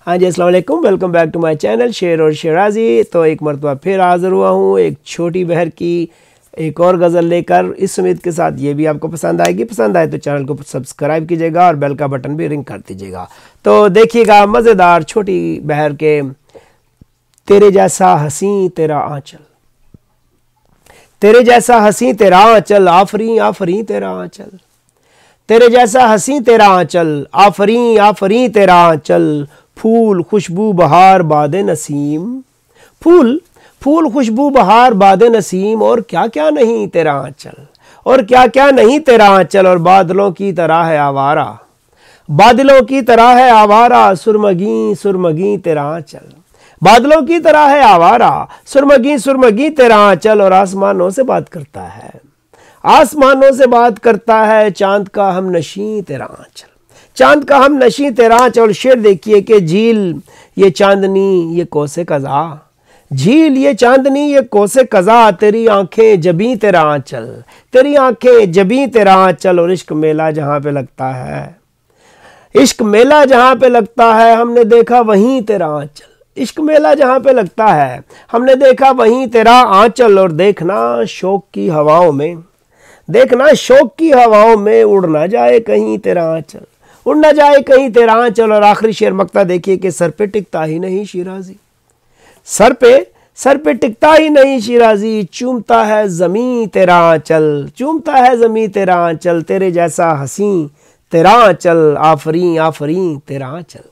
हाँ जी, अस्सलाम वालेकुम, welcome back to my channel शेर और शेराजी। तो एक मरतबा फिर हाज़िर हुआ हूँ एक छोटी बहर की एक और गज़ल लेकर, इस उम्मीद के साथ ये भी आपको पसंद आएगी। पसंद आए तो चैनल को सब्सक्राइब कीजिएगा और बेल का बटन भी रिंग कर दीजिएगा। तो देखिएगा मज़ेदार छोटी बहर के तेरे जैसा हसी तेरा आंचल, तेरे जैसा हसी तेरा आंचल, आफरी आफरी तेरा आंचल, तेरे जैसा हसी तेरा आंचल, आफरी आफरी तेरा आंचल, फूल खुशबू बहार बादे नसीम, फूल फूल खुशबू बहार बादे नसीम, और क्या क्या नहीं तेरा आंचल, और क्या क्या नहीं तेरा आंचल, और बादलों की तरह है आवारा, बादलों की तरह है आवारा, सुरमगी सुरमगी तेरा आंचल, बादलों की तरह है आवारा, सुरमगी सुरमगी तेरा आंचल, और आसमानों से बात करता है, आसमानों से बात करता है, चांद का हम नशी तेरा आंचल, चांद का हम नशी तेरा आंचल। शेर देखिए कि झील ये चांदनी ये कोसे कज़ा, झील ये चांदनी ये कोसे कज़ा, तेरी आंखें जबी तेरा आंचल, तेरी आंखें जबी तेरा आंचल, और इश्क मेला जहां पे लगता है, इश्क मेला जहां पे लगता है, हमने देखा वहीं तेरा आंचल, इश्क मेला जहां पे लगता है, हमने देखा वहीं तेरा आंचल, और देखना शौक की हवाओं में, देखना शौक की हवाओं में, उड़ ना जाए कहीं तेरा आंचल, उड़ ना जाए कहीं तेरा आंचल। और आखिरी शेर मक्ता देखिए कि सर पे टिकता ही नहीं शिराजी, सर पे टिकता ही नहीं शिराजी, चूमता है ज़मीं तेरा आंचल, चूमता है ज़मीं तेरा आंचल, तेरे जैसा हसी तेरा आंचल, आफरी आफरी तेरा आंचल।